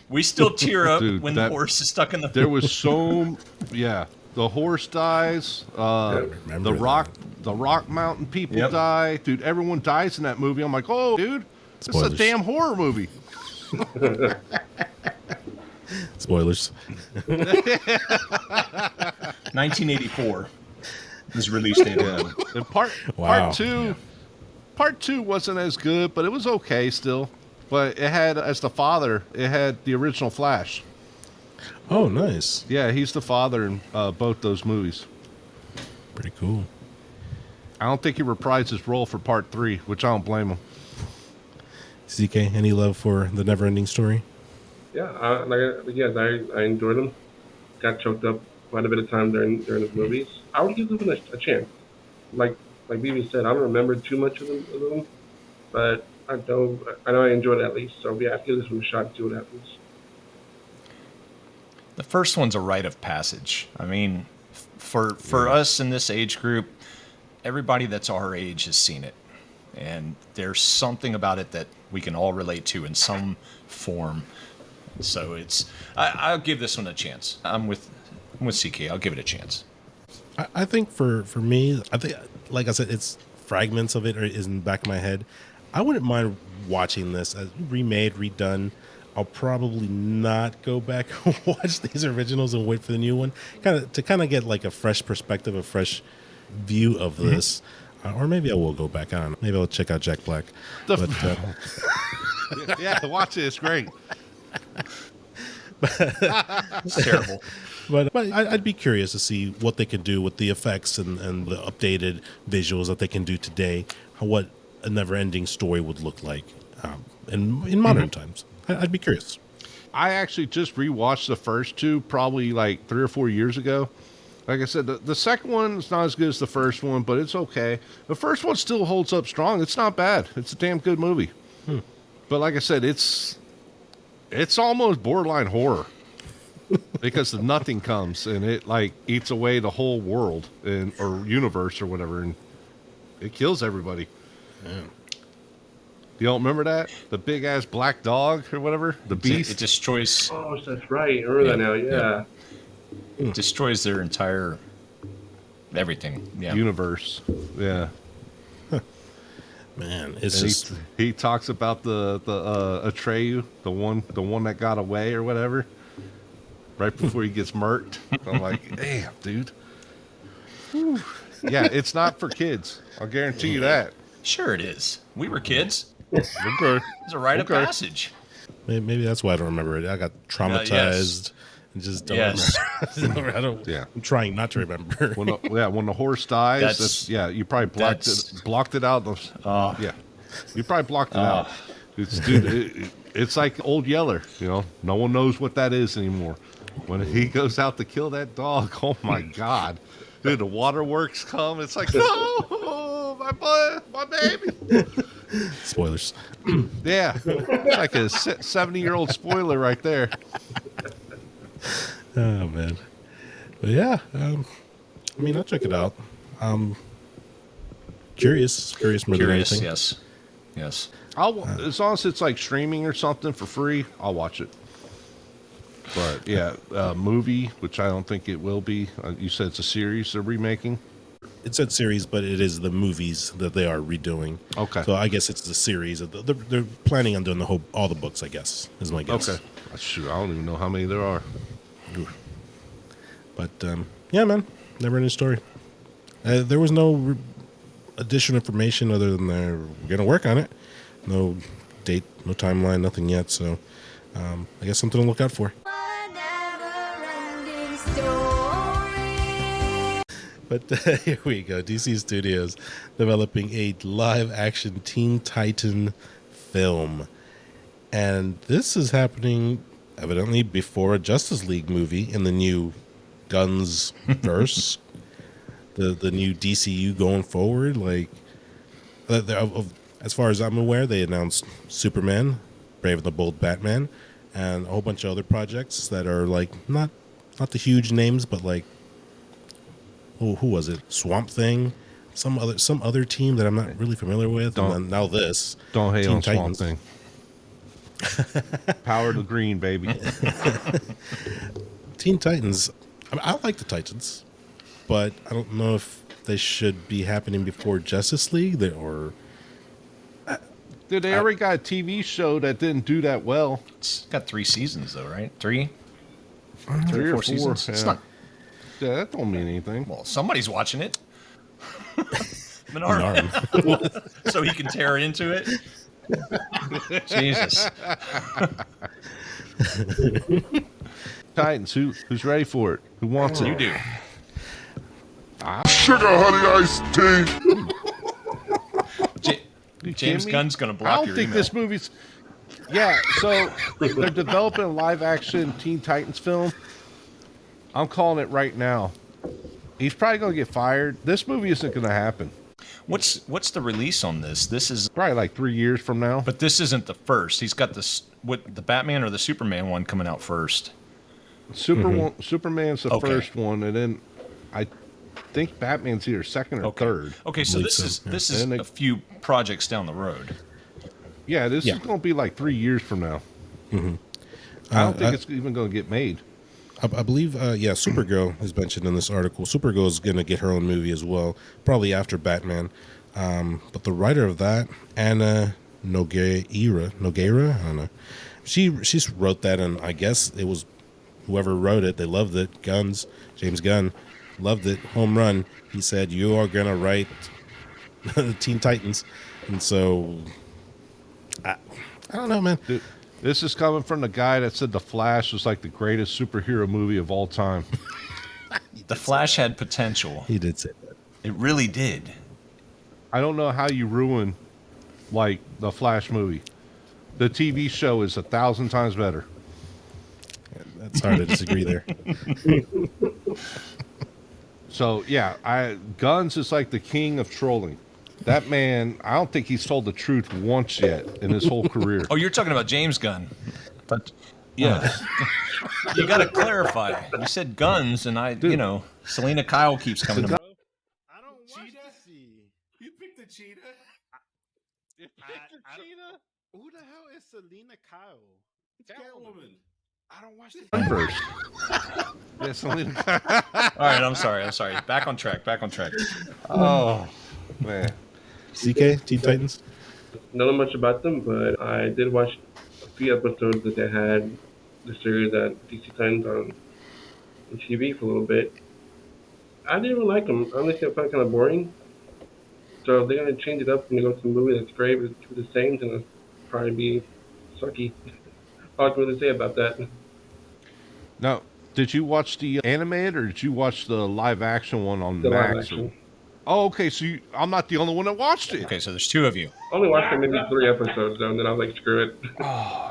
We still tear up Dude, when the horse is stuck in the... There was the horse dies. The Rock Mountain people die. Dude, everyone dies in that movie. I'm like, oh, dude, this is a Spoilers. damn horror movie. Spoilers. 1984 was release date. And part two wasn't as good, but it was okay still. But it had, as the father, it had the original Flash. Oh, nice. Yeah, he's the father in both those movies. Pretty cool. I don't think he reprised his role for part 3, which I don't blame him. ZK, any love for the NeverEnding Story? Yeah, I enjoyed them. Got choked up quite a bit of time during the movies. I would give them a chance. Like BB said, I don't remember too much of them, but I know I enjoyed it at least. So yeah, I'd give this one a shot and see what happens. The first one's a rite of passage. I mean, for us in this age group, everybody that's our age has seen it. And there's something about it that we can all relate to in some form. So I'll give this one a chance. I'm with CK. I'll give it a chance. I think for me, I think, like I said, it's fragments of it is in the back of my head. I wouldn't mind watching this as remade, redone. I'll probably not go back and watch these originals and wait for the new one, to get like a fresh perspective, a fresh view of this. Or maybe I will go back on. Maybe I'll check out Jack Black. Yeah, watch it. It's great. It's terrible. But I'd be curious to see what they can do with the effects and the updated visuals that they can do today. What a never-ending story would look like in modern times. I'd be curious. I actually just rewatched the first two probably like 3 or 4 years ago. Like I said, the second one is not as good as the first one, but it's okay. The first one still holds up strong. It's not bad. It's a damn good movie. But like I said, it's almost borderline horror because the nothing comes and it like eats away the whole world or universe or whatever, and it kills everybody. Yeah. You don't remember that? The big ass black dog or whatever? The beast? It destroys... Oh, that's right. I remember that now. Yeah. It destroys their entire... everything. Yeah. Universe. Yeah. Man, it's And just... he talks about the Atreyu, the one that got away or whatever, right before he gets murked. I'm like, damn, dude. Whew. Yeah, it's not for kids. I'll guarantee you that. Sure it is. We were kids. Okay. It's a rite of passage. Maybe that's why I don't remember it. I got traumatized and just don't remember. Yeah. I'm trying not to remember. When the horse dies, you probably blocked it out. You probably blocked it out. It's like Old Yeller. No one knows what that is anymore. When he goes out to kill that dog, oh my God, dude, the waterworks come. It's like, no, my baby. Spoilers. Yeah, it's like a 70-year-old spoiler right there. Oh man, but yeah, I mean, I'll check it out. Curious more than anything. Yes. As long as it's like streaming or something for free, I'll watch it. But yeah, movie, which I don't think it will be. You said it's a series they're remaking. It's a series, but it is the movies that they are redoing. Okay. So I guess it's the series. They're planning on doing all the books, I guess, is my guess. Okay. Shoot, I don't even know how many there are. But yeah, man, NeverEnding Story. There was no additional information other than they're going to work on it. No date, no timeline, nothing yet. So I guess something to look out for. But here we go. DC Studios developing a live-action Teen Titan film. And this is happening evidently before a Justice League movie in the new gUNzz verse, the new DCU going forward. Like, as far as I'm aware, they announced Superman, Brave and the Bold Batman, and a whole bunch of other projects that are like not the huge names, but like who was it? Swamp Thing, some other team that I'm not really familiar with, and then now this. Don't hate Teen on Titans. Swamp Thing. Power to green, baby. Teen Titans. I mean, I like the Titans, but I don't know if they should be happening before Justice League or. Dude, they already got a TV show that didn't do that well. It's got 3 seasons though, right? 3 3 or 4 seasons. Yeah. It's not. Yeah, that don't mean anything. Well, somebody's watching it. Menard. So he can tear into it. Jesus. Titans, who's ready for it? Who wants it? You do. Sugar honey iced tea. James me? Gunn's going to I block don't your think email. this movie's. Yeah, so they're developing a live action Teen Titans film. I'm calling it right now. He's probably going to get fired. This movie isn't going to happen. What's the release on this? This is, Probably like 3 years from now. but this isn't the first. He's got this, what, the Batman or the Superman one coming out first. Superman's the Okay. first one, and then I think Batman's either second or third. Okay, so Believe this so, is yeah. this is And they- a few projects down the road. Yeah, this Yeah. is going to be like 3 years from now. I don't think it's even going to get made. I believe, Supergirl is mentioned in this article. Supergirl is going to get her own movie as well, probably after Batman. But the writer of that, Anna Nogueira, I don't know. She wrote that, and I guess it was whoever wrote it. They loved it. gUNzz, James Gunn, loved it. Home run. He said, "You are going to write Teen Titans," and so I don't know, man. Dude, this is coming from the guy that said The Flash was like the greatest superhero movie of all time. The Flash had potential. He did say that. It really did. I don't know how you ruin like the Flash movie. The TV show is 1,000 times better. That's hard to disagree there. So yeah, gUNzz is like the king of trolling. That man, I don't think he's told the truth once yet in his whole career. Oh, you're talking about James Gunn. But Yes. you got to clarify. You said guns, and Selena Kyle keeps coming to mind. I don't watch cheetah. You picked the cheetah. Cheetah? Who the hell is Selena Kyle? It's Catwoman. I don't watch the Poohniverse. Yeah, Selena. All right, I'm sorry. Back on track. Oh man. CK Teen Titans. Don't know much about them, but I did watch a few episodes that they had the series at DC Titans on TV for a little bit. I didn't even like them. Honestly, I found it kind of boring. So if they're going to change it up and go to a movie that's great but it's the same, then it'll probably be sucky. All I can really say about that. Now, did you watch the animated or did you watch the live action one on The live Max? action. Oh, okay. So I'm not the only one that watched it. Okay, so there's 2 of you. I only watched maybe 3 episodes though, and then I was like, screw it.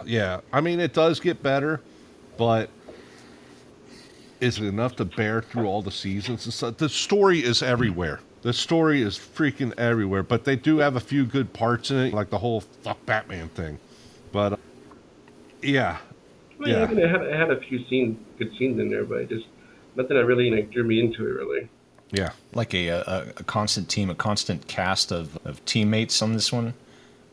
Yeah. I mean, it does get better, but is it enough to bear through all the seasons and stuff? The story is everywhere. The story is freaking everywhere, but they do have a few good parts in it, like the whole fuck Batman thing. But yeah. I mean, it had a few good scenes in there, but just nothing that really drew me into it, really. Yeah. Like a constant team, a constant cast of teammates on this one.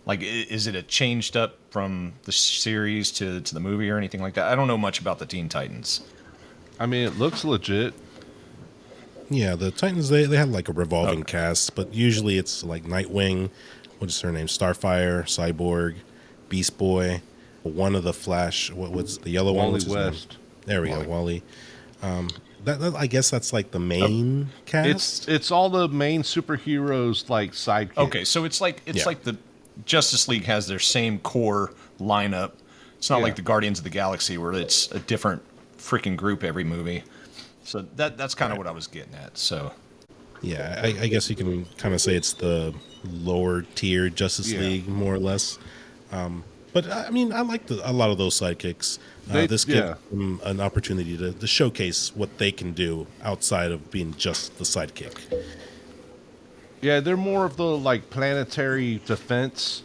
Like, is it a changed up from the series to the movie or anything like that? I don't know much about the Teen Titans. I mean, it looks legit. Yeah, the Titans, they have like a revolving cast, but usually it's like Nightwing, what is her name? Starfire, Cyborg, Beast Boy, one of the Flash, what's the yellow one? Wally What's his name? West. There we go, Wally. That I guess that's like the main cast. It's all the main superheroes like sidekicks. Okay, so it's like the Justice League has their same core lineup. It's not like the Guardians of the Galaxy where it's a different freaking group every movie. So that's kind of what I was getting at. So Yeah, I guess you can kind of say it's the lower tier Justice League, more or less. But I mean, I like a lot of those sidekicks. This gives them an opportunity to showcase what they can do outside of being just the sidekick. Yeah, they're more of the like planetary defense,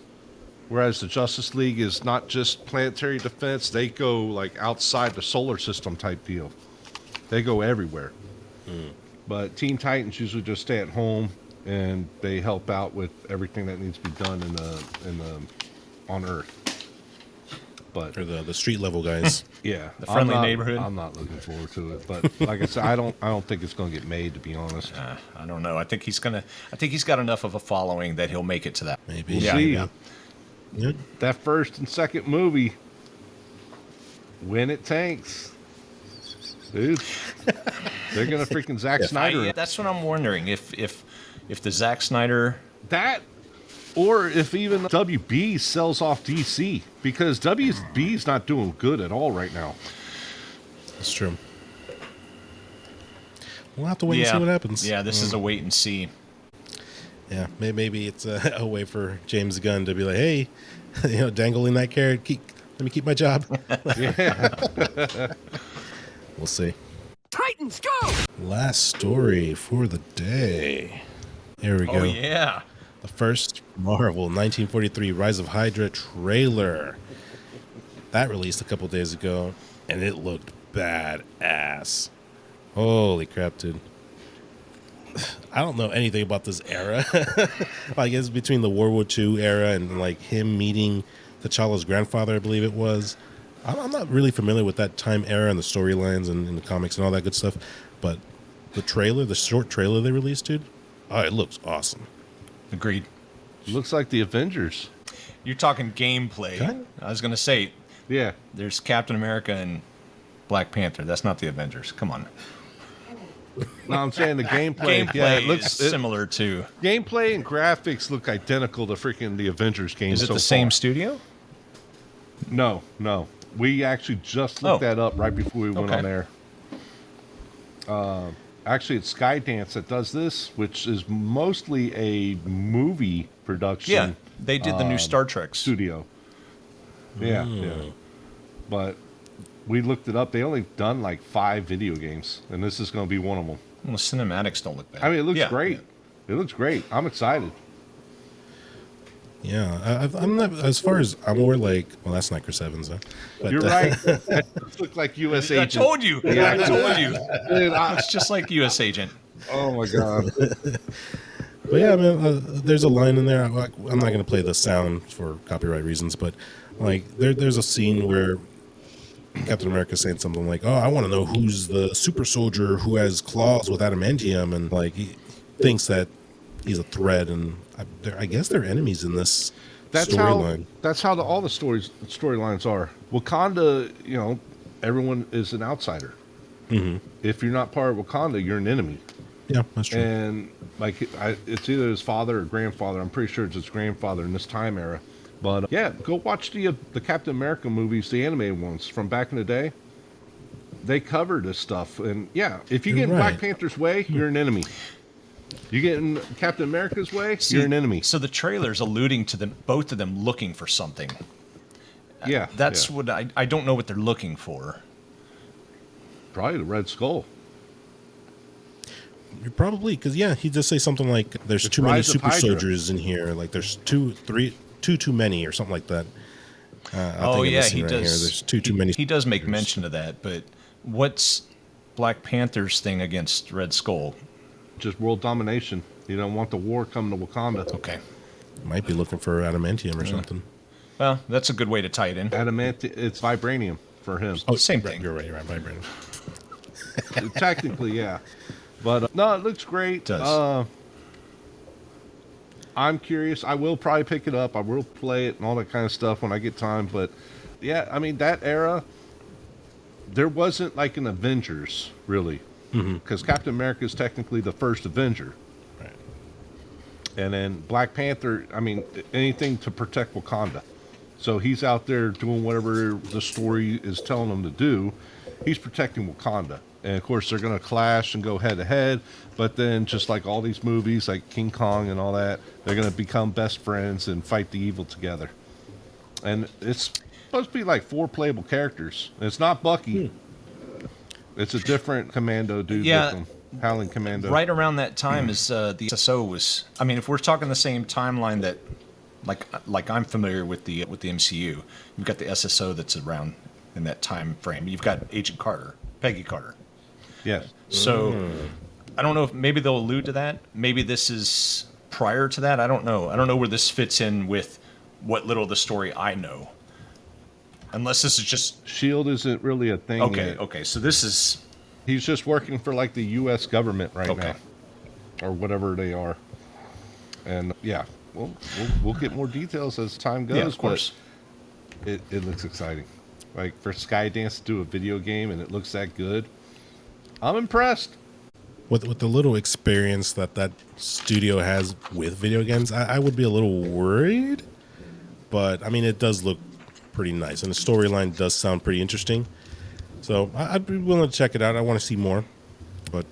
whereas the Justice League is not just planetary defense. They go like outside the solar system type deal. They go everywhere. But Teen Titans usually just stay at home and they help out with everything that needs to be done on Earth. But Or the street level guys. yeah, The friendly neighborhood. I'm not looking forward to it, but like I said, I don't think it's going to get made, to be honest. I don't know. I think he's got enough of a following that he'll make it to that. Maybe. We'll Yeah, see. yeah. Yeah. That first and second movie, when it tanks, dude, they're gonna freaking Zack Snyder That's what I'm wondering. If the Zack Snyder that, or if even WB sells off DC, because WB's not doing good at all right now. That's true. We'll have to wait and see what happens. Yeah, this is a wait and see. Yeah, maybe it's a way for James Gunn to be like, hey, dangling that carrot, let me keep my job. Yeah. We'll see. Titans, go! Last story for the day. Here we go. Oh yeah. The first Marvel 1943 Rise of Hydra trailer. That released a couple days ago, and it looked badass. Holy crap, dude. I don't know anything about this era. Like, it's between the World War II era and, like, him meeting T'Challa's grandfather, I believe it was. I'm not really familiar with that time era and the storylines and the comics and all that good stuff. But the trailer, the short trailer they released, dude, oh, it looks awesome. Agreed. Looks like the Avengers. You're talking gameplay. Kinda. I was gonna say Yeah. there's Captain America and Black Panther. That's not the Avengers. Come on. No, I'm saying the gameplay. Gameplay Yeah, it is looks similar to. gameplay and graphics look identical to freaking the Avengers game. Is it so the same far. studio? No. We actually just looked that up right before we went Okay. on air. Actually, it's Skydance that does this, which is mostly a movie production. Yeah, they did the new Star Trek studio. Yeah. But we looked it up. They only done like 5 video games, and this is going to be one of them. Well, the cinematics don't look bad. I mean, it looks Yeah. great. It looks great. I'm excited. Yeah, I'm not, as far as I'm aware, like, well, that's not Chris Evans, huh? But, You're right. It looks like U.S. I Agent. told you. Yeah. I told you. Dude, It's just like U.S. Agent. oh my god. But yeah, man, there's a line in there. I'm not going to play the sound for copyright reasons, but like there's a scene where Captain America's saying something like, "Oh, I want to know who's the super soldier who has claws with adamantium," and like he thinks that he's a threat, and I guess they're enemies in this storyline. That's how all the storylines are. Wakanda, everyone is an outsider. Mm-hmm. If you're not part of Wakanda, you're an enemy. Yeah, that's true. And like, it's either his father or grandfather. I'm pretty sure it's his grandfather in this time era. But yeah, go watch the Captain America movies, the animated ones from back in the day. They cover this stuff, and yeah, if you get in Black Panther's way, you're an enemy. You get in Captain America's way, you're an enemy. So the trailer's alluding to both of them looking for something. Yeah, That's what I don't know what they're looking for. probably the Red Skull. Probably, because yeah, he does say something like, "There's too many Rise of super Hydra. soldiers in here. Like there's too many, or something like that." Oh yeah, he right does. Here. There's too many. He does make soldiers. mention of that, but what's Black Panther's thing against Red Skull? Just world domination. You don't want the war coming to Wakanda. Okay. Might be looking for adamantium or something. Well, that's a good way to tie it in. It's vibranium for him. Oh, same right, thing. You're right. Vibranium. Technically, yeah. But no, it looks great. It does. I'm curious. I will probably pick it up. I will play it and all that kind of stuff when I get time. But yeah, I mean, that era, there wasn't like an Avengers, really. Because Captain America is technically the first Avenger. Right. And then Black Panther, I mean, anything to protect Wakanda. So he's out there doing whatever the story is telling him to do. He's protecting Wakanda. And of course, they're going to clash and go head to head. But then, just like all these movies, like King Kong and all that, they're going to become best friends and fight the evil together. And it's supposed to be like 4 playable characters. It's not Bucky. It's a different commando dude with them. Howling Commando. Right around that time is the SSO was. I mean, if we're talking the same timeline that, like I'm familiar with the MCU, you've got the SSO that's around in that time frame. You've got Agent Carter, Peggy Carter. Yes. So I don't know if maybe they'll allude to that. Maybe this is prior to that. I don't know. I don't know where this fits in with what little of the story I know. Unless this is just S.H.I.E.L.D. isn't really a thing yet. Okay. So this is. He's just working for like the U.S. government right now, or whatever they are. And yeah, we'll get more details as time goes. Yeah, of course. But it looks exciting. Like for Skydance to do a video game and it looks that good, I'm impressed. With the little experience that studio has with video games, I would be a little worried. But I mean, it does look pretty nice, and the storyline does sound pretty interesting. So I'd be willing to check it out. I want to see more, but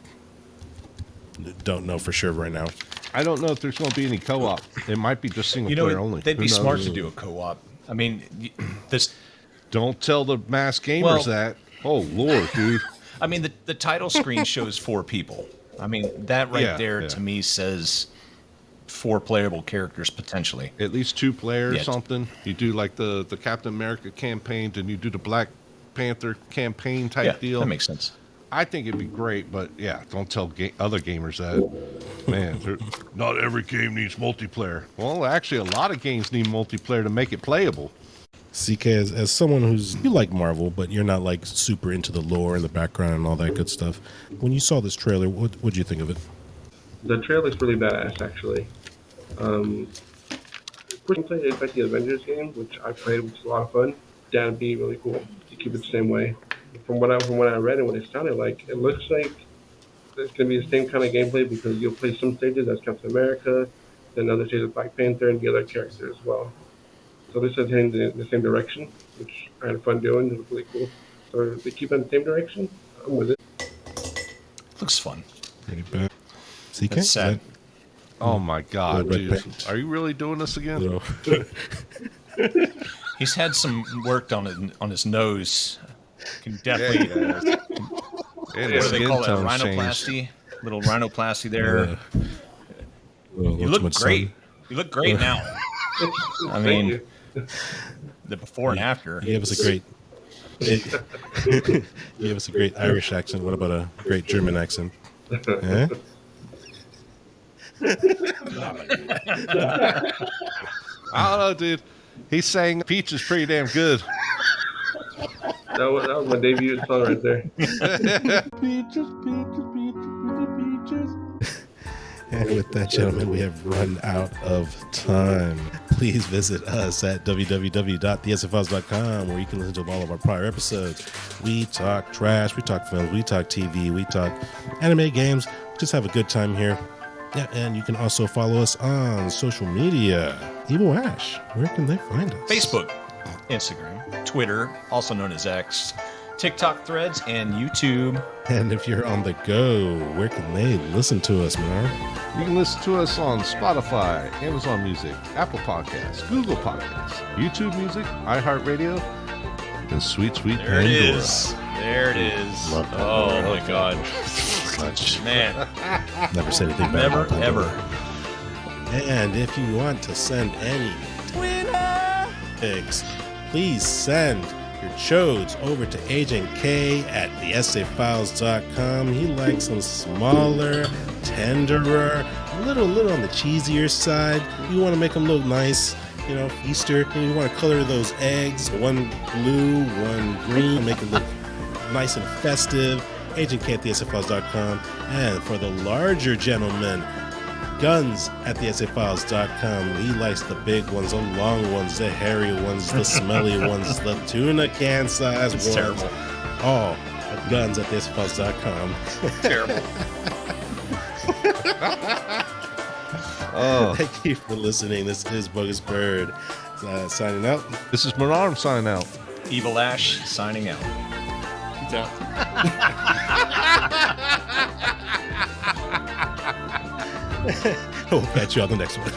don't know for sure right now. I don't know if there's going to be any co-op. It might be just single player only. They'd be smart to do a co-op. I mean, this. Don't tell the mass gamers that. Oh Lord, dude. I mean, the title screen shows 4 people. I mean, that there to me says 4 playable characters potentially. At least 2 players, something. You do like the Captain America campaign, then you do the Black Panther campaign type deal. That makes sense. I think it'd be great, but yeah, don't tell other gamers that. Man, not every game needs multiplayer. Well, actually, a lot of games need multiplayer to make it playable. CK, as someone you like Marvel, but you're not like super into the lore and the background and all that good stuff. When you saw this trailer, what'd you think of it? The trailer's really badass, actually. Personally, it's like the Avengers game, which I played, which is a lot of fun. That'd be really cool to keep it the same way. From what I read and what it sounded like, it looks like it's gonna be the same kind of gameplay because you'll play some stages as Captain America, then other stages as Black Panther and the other characters as well. So this is heading in the same direction, which I had fun doing. It was really cool. So if they keep in the same direction, I'm with it. Looks fun. Pretty bad. CK? That's sad. Oh my God, dude! Are you really doing this again? He's had some work on his nose. Can definitely. What do they call it? Rhinoplasty. Little rhinoplasty there. You look great. You look great now. I mean, the before and after. He gave us a great Irish accent. What about a great German accent? Eh? I don't know, dude. He's saying Peach is pretty damn good. That was my debut song right there. Peaches, peaches, peaches, peaches. And with that, gentlemen, we have run out of time. Please visit us at www.theesefiles.com, where you can listen to all of our prior episodes. We talk trash, we talk films, we talk TV, we talk anime, games. Just have a good time here. Yeah, and you can also follow us on social media. Evil Ash, where can they find us? Facebook, Instagram, Twitter, also known as X, TikTok, Threads, and YouTube. And if you're on the go, where can they listen to us, man? You can listen to us on Spotify, Amazon Music, Apple Podcasts, Google Podcasts, YouTube Music, iHeartRadio, and sweet There Pandora. it is. There it is. Oh my God. Man. Never said anything bad. Never, about Pandora. ever. And if you want to send any pics, please send your chodes over to Agent K at theesefiles.com. He likes them smaller, tenderer, a little on the cheesier side. You want to make them look nice, Easter. You want to color those eggs, one blue, one green, make it look nice and festive. Agent K at theesefiles.com. And for the larger gentlemen, gUNzz at theesefiles.com. He likes the big ones, the long ones, the hairy ones, the smelly ones, the tuna can size ones. Terrible. All at gUNzz at theesefiles.com. Terrible. Thank you for listening. This is BogusBird signing out. This is Menard signing out. Evil Ash signing out. We'll catch you on the next one.